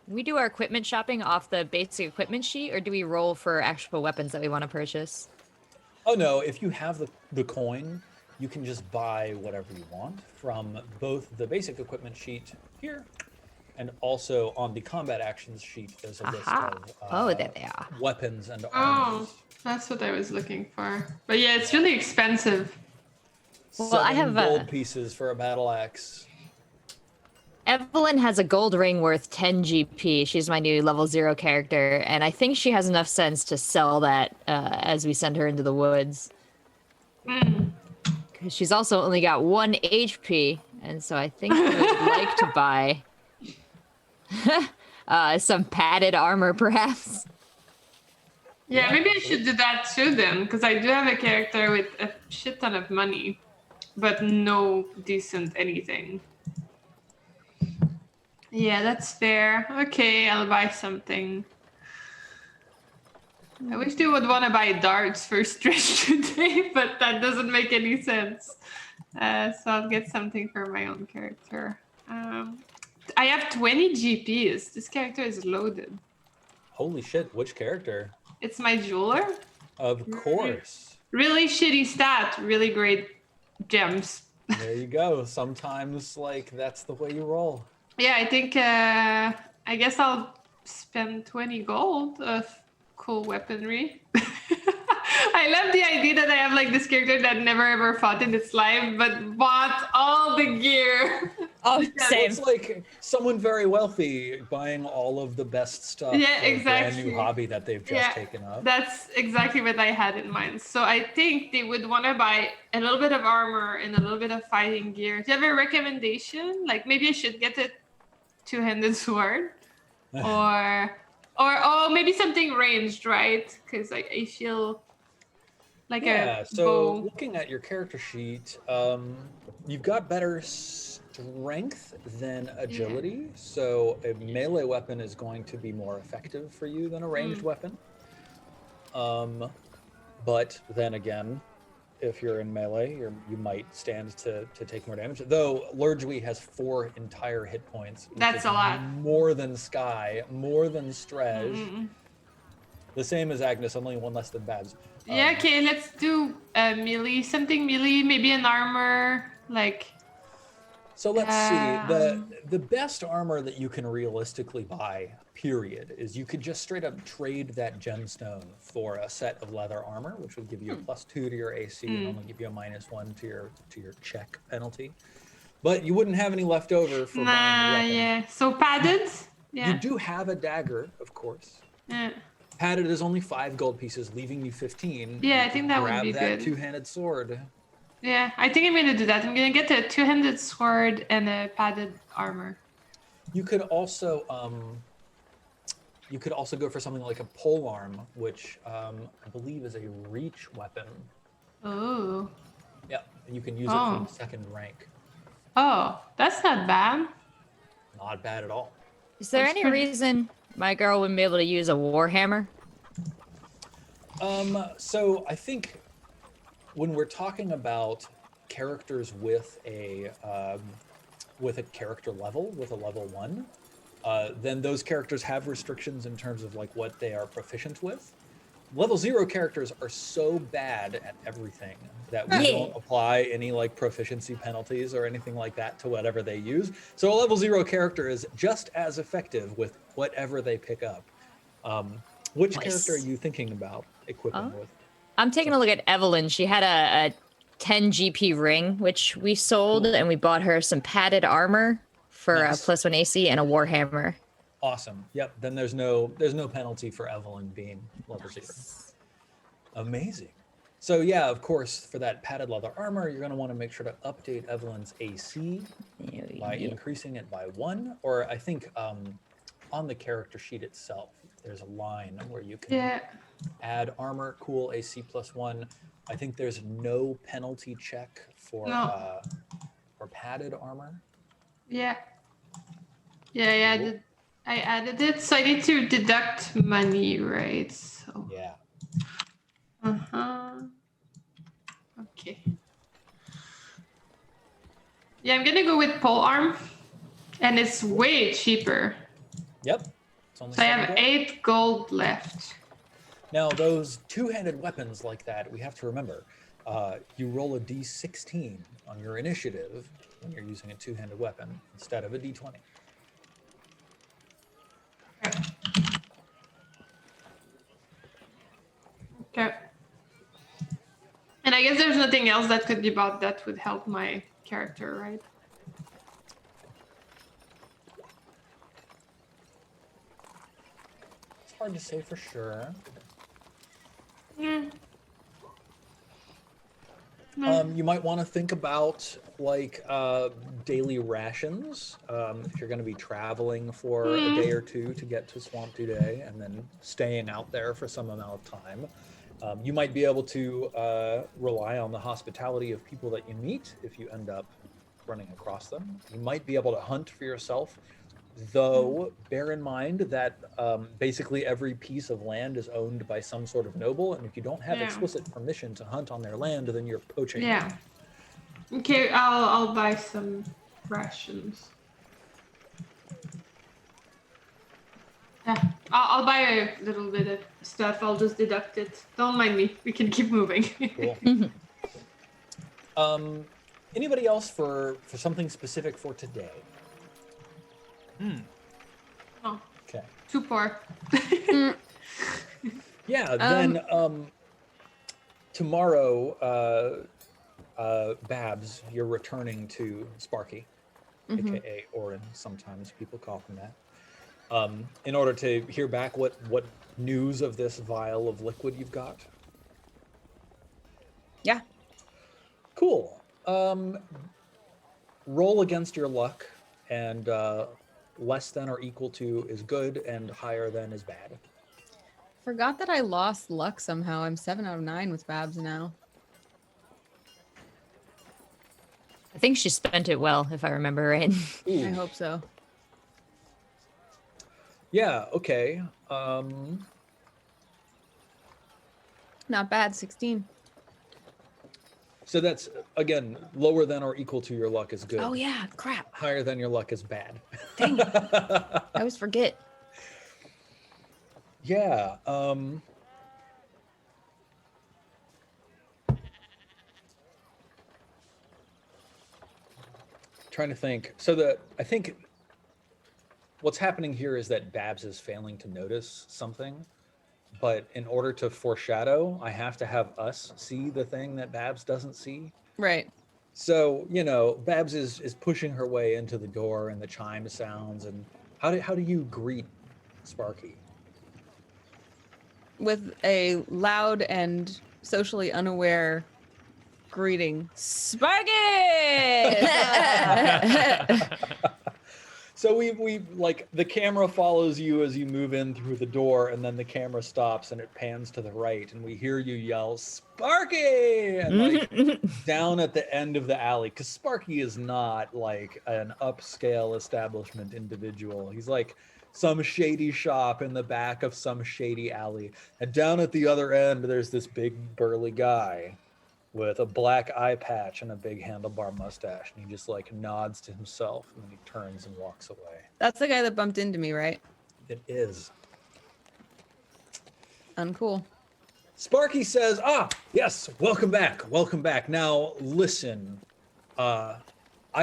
We do our equipment shopping off the basic equipment sheet, or do we roll for actual weapons that we want to purchase? Oh no, if you have the coin, you can just buy whatever you want from both the basic equipment sheet here and also on the combat actions sheet. There's a list Aha. of There they are. weapons and Oh, armors. that's what I was looking for. But yeah, it's really expensive. Well, I 7 have, gold pieces for a battle axe. Evelyn has a gold ring worth 10 GP. She's my new level 0 character, and I think she has enough sense to sell that as we send her into the woods. Because she's also only got 1 HP, and so I think we would like to buy some padded armor, perhaps. Yeah, maybe I should do that too then, because I do have a character with a shit ton of money, but no decent anything. Yeah, that's fair. Okay, I'll buy something. I wish they would want to buy darts for Stretch today, but that doesn't make any sense. So I'll get something for my own character. I have 20 GPs. This character is loaded. Holy shit, which character? It's my jeweler. Of course. really shitty stat, really great gems. There you go. Sometimes like that's the way you roll. Yeah, I think I guess I'll spend 20 gold of cool weaponry. I love the idea that I have like this character that never ever fought in its life, but bought all the gear. Oh, same. It's like someone very wealthy buying all of the best stuff Yeah, for a brand new exactly. hobby that they've just taken up. That's exactly what I had in mind. So I think they would want to buy a little bit of armor and a little bit of fighting gear. Do you have a recommendation? Like maybe I should get a two-handed sword, or oh maybe something ranged, right? Because I feel like a so bow. looking at your character sheet, you've got better strength than agility. So a melee weapon is going to be more effective for you than a ranged weapon. But then again, if you're in melee, you might stand to take more damage. Though Lurgui has 4 entire hit points. Which That's is a lot. More than Sky, more than Strej. The same as Agnes, only 1 less than Babs. Yeah, okay, let's do melee, something melee, maybe an armor, like. So let's see. The best armor that you can realistically buy, period, is you could just straight up trade that gemstone for a set of leather armor, which would give you a +2 to your AC and only give you a -1 to your check penalty. But you wouldn't have any left over for buying the weapon. Yeah. So padded? Yeah. You do have a dagger, of course. Yeah. Padded is only 5 gold pieces, leaving you 15. Yeah, You I think can that would grab be that good. two-handed sword. Yeah, I think I'm gonna do that. I'm gonna get a two-handed sword and a padded armor. You could also go for something like a polearm, which I believe is a reach weapon. Oh. Yeah, you can use it from 2nd rank. Oh, that's not bad. Not bad at all. Is there That's any pretty- reason my girl wouldn't be able to use a warhammer? So I think when we're talking about characters with a character level, with a level 1, then those characters have restrictions in terms of like what they are proficient with. Level 0 characters are so bad at everything that we don't apply any like proficiency penalties or anything like that to whatever they use. So a level 0 character is just as effective with whatever they pick up. Which character are you thinking about equipping with? I'm taking a look at Evelyn. She had a 10 GP ring, which we sold, and we bought her some padded armor for a +1 AC and a warhammer. Awesome. Yep. Then there's no penalty for Evelyn being level 0. Amazing. So yeah, of course, for that padded leather armor, you're going to want to make sure to update Evelyn's AC by increasing it by 1. Or I think on the character sheet itself, there's a line where you can add armor, cool, AC +1. I think there's no penalty check for padded armor. Yeah. I added it, so I need to deduct money, right? So. Yeah. Okay. Yeah, I'm gonna go with polearm, and it's way cheaper. Yep. It's only So I 7 have gold. 8 gold left. Now, those two-handed weapons like that, we have to remember, you roll a d16 on your initiative when you're using a two-handed weapon instead of a d20. Okay. And I guess there's nothing else that could be bought that would help my character, right? It's hard to say for sure. You might want to think about like daily rations if you're going to be traveling for a day or two to get to Swamp Today and then staying out there for some amount of time. You might be able to rely on the hospitality of people that you meet if you end up running across them. You might be able to hunt for yourself, though bear in mind that basically every piece of land is owned by some sort of noble, and if you don't have explicit permission to hunt on their land, then you're poaching. Yeah. Okay, I'll buy some rations. Yeah. I'll buy a little bit of stuff. I'll just deduct it. Don't mind me. We can keep moving. Cool. Anybody else for something specific for today? Oh, Okay. too poor. Yeah. Then tomorrow, Babs, you're returning to Sparky, aka Orin. Sometimes people call him that. In order to hear back what news of this vial of liquid you've got. Yeah. Cool. Roll against your luck, and less than or equal to is good, and higher than is bad. Forgot that I lost luck somehow. I'm 7 out of 9 with Babs now. I think she spent it well, if I remember right. I hope so. Yeah. Okay. Not bad, 16. So that's, again, lower than or equal to your luck is good. Oh yeah, crap. Higher than your luck is bad. Dang it. I always forget. Yeah. Trying to think. So I think what's happening here is that Babs is failing to notice something. But in order to foreshadow, I have to have us see the thing that Babs doesn't see. Right. So, Babs is pushing her way into the door, and the chime sounds. And how do you greet Sparky? With a loud and socially unaware greeting. Sparky! So we like the camera follows you as you move in through the door, and then the camera stops and it pans to the right, and we hear you yell Sparky, and like down at the end of the alley, because Sparky is not like an upscale establishment individual. He's like some shady shop in the back of some shady alley, and down at the other end there's this big burly guy with a black eye patch and a big handlebar mustache, and he just like nods to himself, and then he turns and walks away. That's the guy that bumped into me, right? It is. Uncool. Sparky says, yes, welcome back. Now, listen, I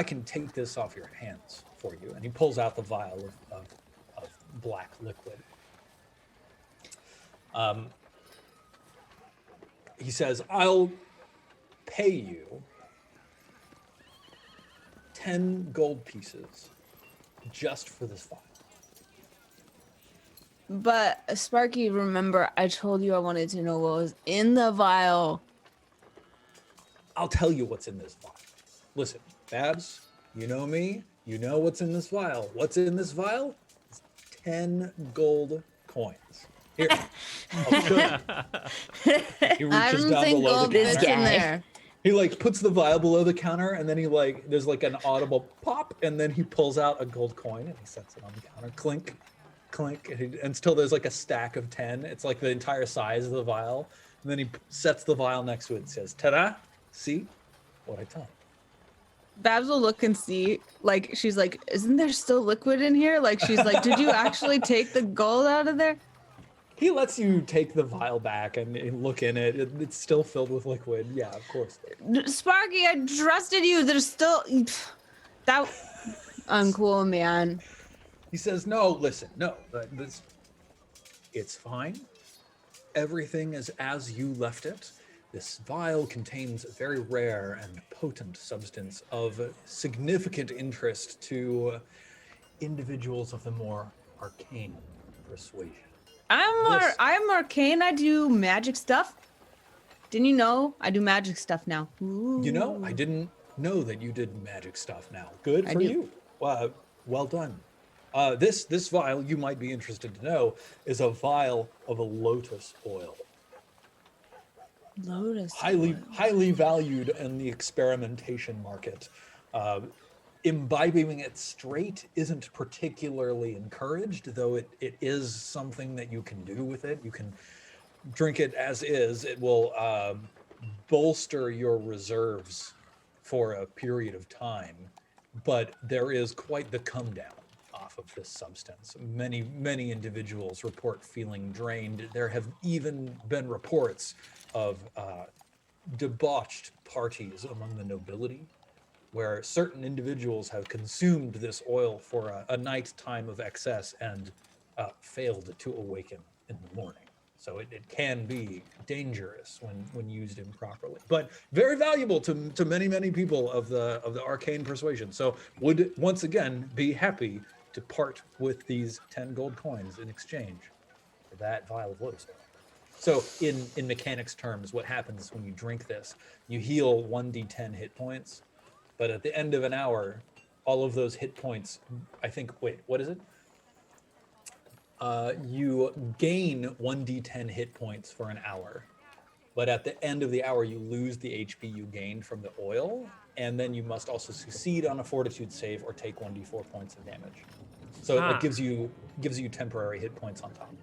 can take this off your hands for you. And he pulls out the vial of black liquid. He says, I'll pay you 10 gold pieces just for this vial. But Sparky, remember, I told you I wanted to know what was in the vial. I'll tell you what's in this vial. Listen, Babs, you know me. You know what's in this vial. What's in this vial? It's 10 gold coins. Here. I'll show you. He I reaches don't down think below gold the fits counter. in there. He like puts the vial below the counter, and then he like there's like an audible pop, and then he pulls out a gold coin and he sets it on the counter. Clink, clink, and still there's like a stack of 10. It's like the entire size of the vial. And then he sets the vial next to it and says, "Ta-da! See what I tell you." Babs will look and see, like, she's like, isn't there still liquid in here? Like, she's like, did you actually take the gold out of there? He lets you take the vial back and look in it. It's still filled with liquid. Yeah, of course. Sparky, I trusted you. There's still that uncool, man. He says, "No, listen, no, it's fine. Everything is as you left it. This vial contains a very rare and potent substance of significant interest to individuals of the more arcane persuasion." I'm arcane. I do magic stuff. Didn't you know? I do magic stuff now. Ooh. You know, I didn't know that you did magic stuff now. Good for you. Well done. This vial, you might be interested to know, is a vial of a lotus oil. Lotus. Highly valued in the experimentation market. Imbibing it straight isn't particularly encouraged, though it is something that you can do with it. You can drink it as is. It will bolster your reserves for a period of time, but there is quite the come down enough of this substance. Many individuals report feeling drained. There have even been reports of debauched parties among the nobility, where certain individuals have consumed this oil for a night time of excess and failed to awaken in the morning. So it can be dangerous when used improperly, but very valuable to many people of the arcane persuasion. So would once again be happy to part with these 10 gold coins in exchange for that vial of lotus oil. So in mechanics terms, what happens when you drink this, you heal 1d10 hit points, but at the end of an hour, all of those hit points, I think, wait, what is it? You gain 1d10 hit points for an hour, but at the end of the hour, you lose the HP you gained from the oil, and then you must also succeed on a fortitude save or take 1d4 points of damage. So it gives you temporary hit points on top.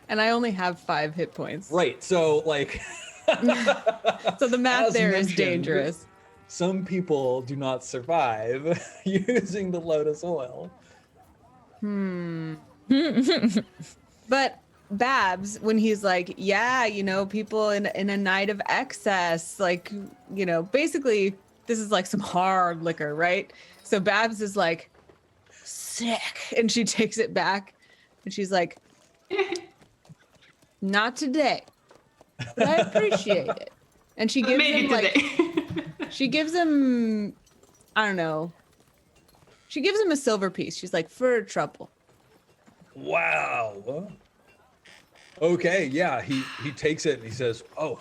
And I only have 5 hit points. Right. So like, so the math as there is mentioned, dangerous. Some people do not survive using the lotus oil. But Babs, when he's like, yeah, you know, people in a night of excess, like, you know, basically this is like some hard liquor, right? So Babs is like, sick. And she takes it back and she's like, not today, but I appreciate it. And she gives Maybe him like, today. she gives him, I don't know. She gives him a silver piece. She's like, for trouble. Wow. Okay, yeah, he takes it and he says, oh,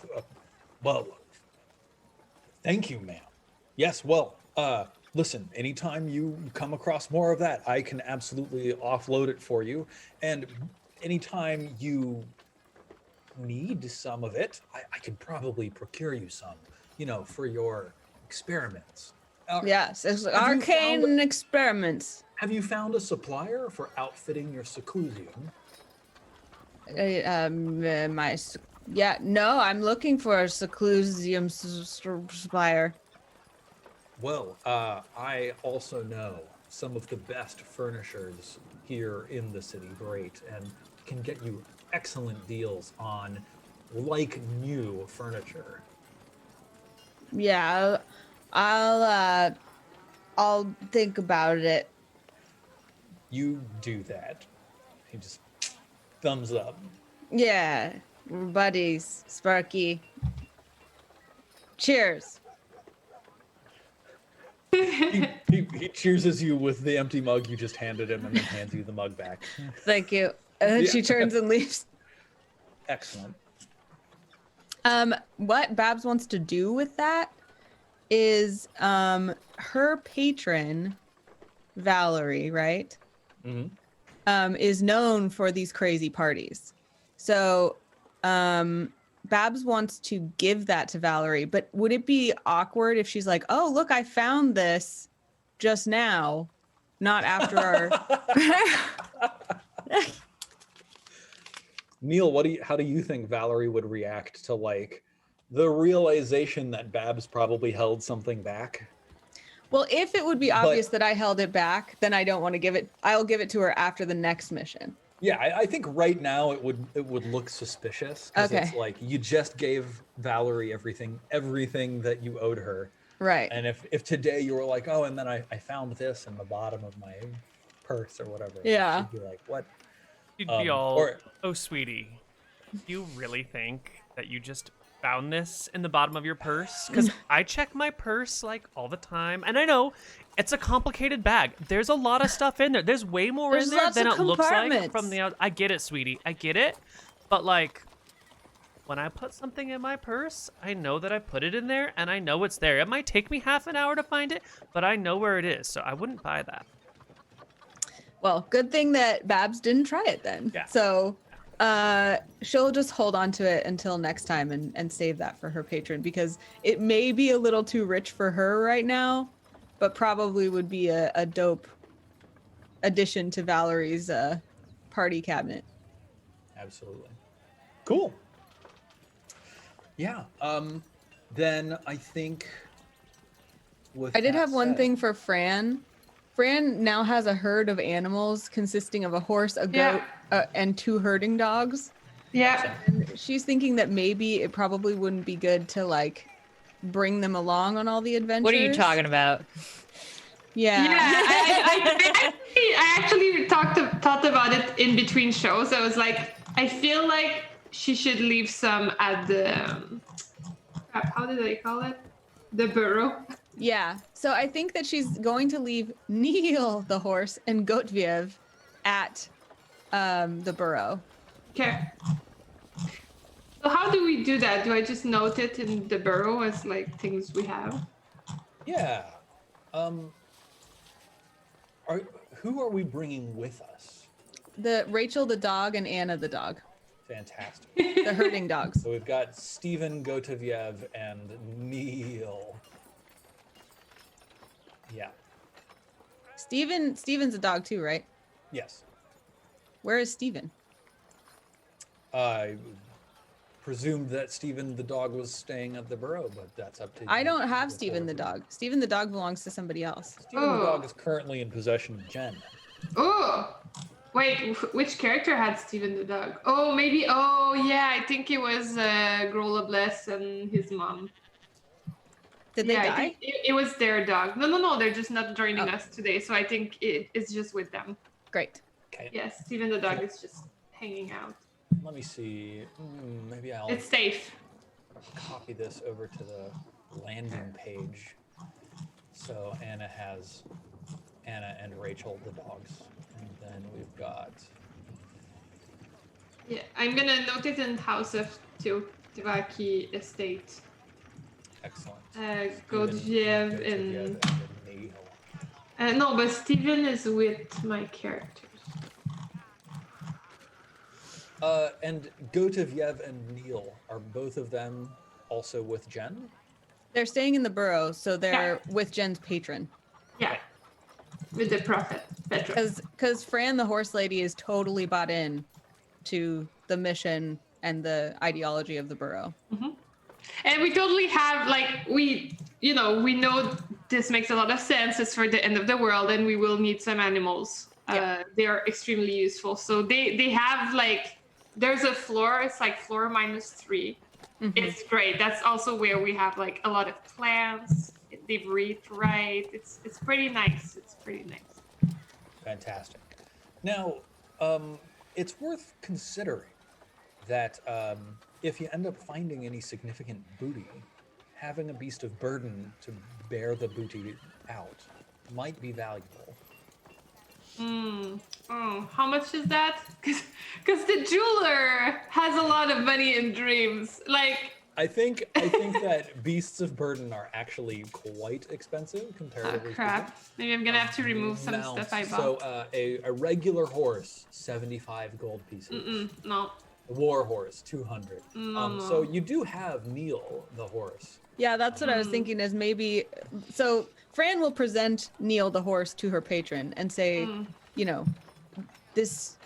well, thank you, ma'am. Yes, well, listen, anytime you come across more of that, I can absolutely offload it for you. And anytime you need some of it, I can probably procure you some, you know, for your experiments. Yes, it's Have you arcane found- experiments. Have you found a supplier for outfitting your seclusium? No, I'm looking for a seclusium supplier. Well, I also know some of the best furnishers here in the city, great, and can get you excellent deals on like new furniture. Yeah, I'll think about it. You do that. He just thumbs up. Yeah, we're buddies, Sparky. Cheers. He cheerses you with the empty mug you just handed him and then hands you the mug back. Thank you. And then Yeah. she turns and leaves. Excellent. What Babs wants to do with that is her patron, Valerie, right? Mm-hmm. Is known for these crazy parties. So Babs wants to give that to Valerie, but would it be awkward if she's like, oh, look, I found this just now, not after our... Neil, how do you think Valerie would react to like the realization that Babs probably held something back? Well, if it would be obvious that I held it back, then I don't want to give it. I'll give it to her after the next mission. Yeah, I think right now it would look suspicious because Okay. it's like you just gave Valerie everything that you owed her. Right. And if today you were like, oh, and then I found this in the bottom of my purse or whatever. Yeah. She'd be like, what? You'd be all, or- oh, sweetie, you really think that you just found this in the bottom of your purse? Because I check my purse like all the time, and I know it's a complicated bag. There's a lot of stuff in there. There's way more There's in there lots than of it looks like compartments. from the out. I get it, sweetie. I get it. But like, when I put something in my purse, I know that I put it in there, and I know it's there. It might take me half an hour to find it, but I know where it is, so I wouldn't buy that. Well, good thing that Babs didn't try it then. Yeah. So she'll just hold on to it until next time and save that for her patron, because it may be a little too rich for her right now, but probably would be a dope addition to Valerie's party cabinet. Absolutely. Cool. Yeah. Then I think with I did that have one said- thing for Fran Fran now has a herd of animals consisting of a horse, a goat, and 2 herding dogs. Yeah. And she's thinking that maybe it probably wouldn't be good to like bring them along on all the adventures. What are you talking about? Yeah. I actually thought about it in between shows. I was like, I feel like she should leave some at the how did I call it? The burrow. Yeah. So I think that she's going to leave Neil the horse and Gotviev at the burrow. Okay. So how do we do that? Do I just note it in the burrow as like things we have? Yeah. Who are we bringing with us? The Rachel the dog and Anna the dog. Fantastic. The herding dogs. So we've got Stephen, Gotoviev, and Neil. Yeah. Steven's a dog too, right? Yes. Where is Steven? I presumed that Stephen the dog was staying at the burrow, but that's up to you. I don't have Steven the dog. Steven the dog belongs to somebody else. Stephen the dog is currently in possession of Jen. Oh, wait, which character had Steven the dog? Oh, maybe. Oh, yeah, I think it was Grola Bless and his mom. Did they I die? think it was their dog. No, they're just not joining us today, so I think it's just with them. Great. Okay. Yes, Steven the dog is just hanging out. Let me see. Maybe I'll It's safe. copy this over to the landing page. So Anna has Anna and Rachel, the dogs. And then we've got... Yeah, I'm gonna note it in House of Teotihuacan Estate. Excellent. Gotviev Gotoviev and... Neil. no, but Steven is with my characters. And Gotoviev and Neil, are both of them also with Jen? They're staying in the burrow, so they're with Jen's patron. Yeah, with the prophet, Petra. Because Fran the horse lady is totally bought in to the mission and the ideology of the burrow. Mm-hmm. And we totally have, like, we know this makes a lot of sense. It's for the end of the world, and we will need some animals. Yeah. They are extremely useful. So they have, like, there's a floor. It's like floor -3. Mhm. It's great. That's also where we have, like, a lot of plants. They breathe right. It's pretty nice. It's pretty nice. Fantastic. Now, it's worth considering that if you end up finding any significant booty, having a beast of burden to bear the booty out might be valuable. Oh, how much is that? Because the jeweler has a lot of money in dreams. Like, I think that beasts of burden are actually quite expensive comparatively. crap. Maybe I'm gonna have to remove some Mounts. stuff I So bought. a regular horse, 75 gold pieces. No. A war horse, 200. No. So you do have Neil, the horse. Yeah, that's what I was thinking is maybe... So Fran will present Neil the horse to her patron and say, you know, this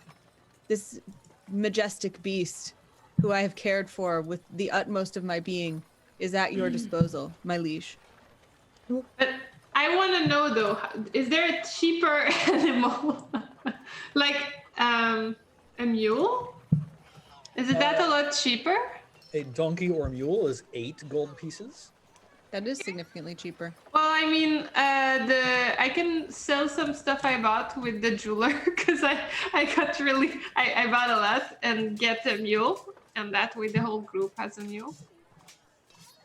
majestic beast who I have cared for with the utmost of my being is at your disposal, my liege. But I want to know, though, is there a cheaper animal? Like a mule? Is it that a lot cheaper? A donkey or mule is 8 gold pieces. That is significantly cheaper. Well, I mean, I can sell some stuff I bought with the jeweler because I bought a lot and get a mule, and that way the whole group has a mule.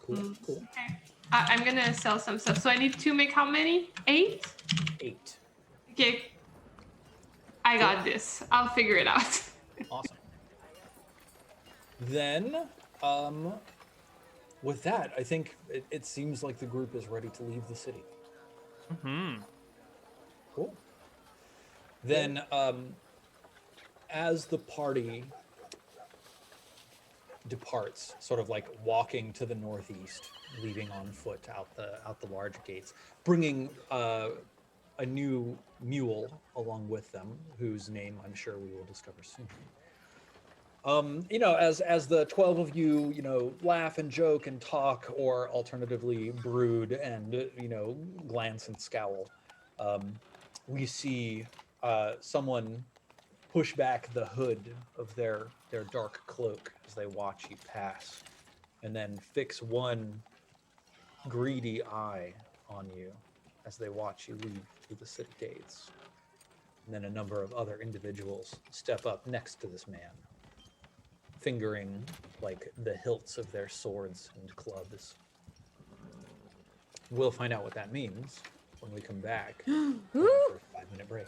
Cool. Okay. I'm gonna sell some stuff. So I need to make how many? 8? 8. Okay. I got this. I'll figure it out. Awesome. Then, with that, I think it seems like the group is ready to leave the city. Mm-hmm. Cool. Then, as the party departs, sort of like walking to the northeast, leaving on foot out the large gates, bringing a new mule along with them, whose name I'm sure we will discover soon. As the 12 of you, laugh and joke and talk, or alternatively brood and, glance and scowl, we see someone push back the hood of their dark cloak as they watch you pass, and then fix one greedy eye on you as they watch you leave through the city gates. And then a number of other individuals step up next to this man, fingering like the hilts of their swords and clubs. We'll find out what that means when we come back for a 5-minute break.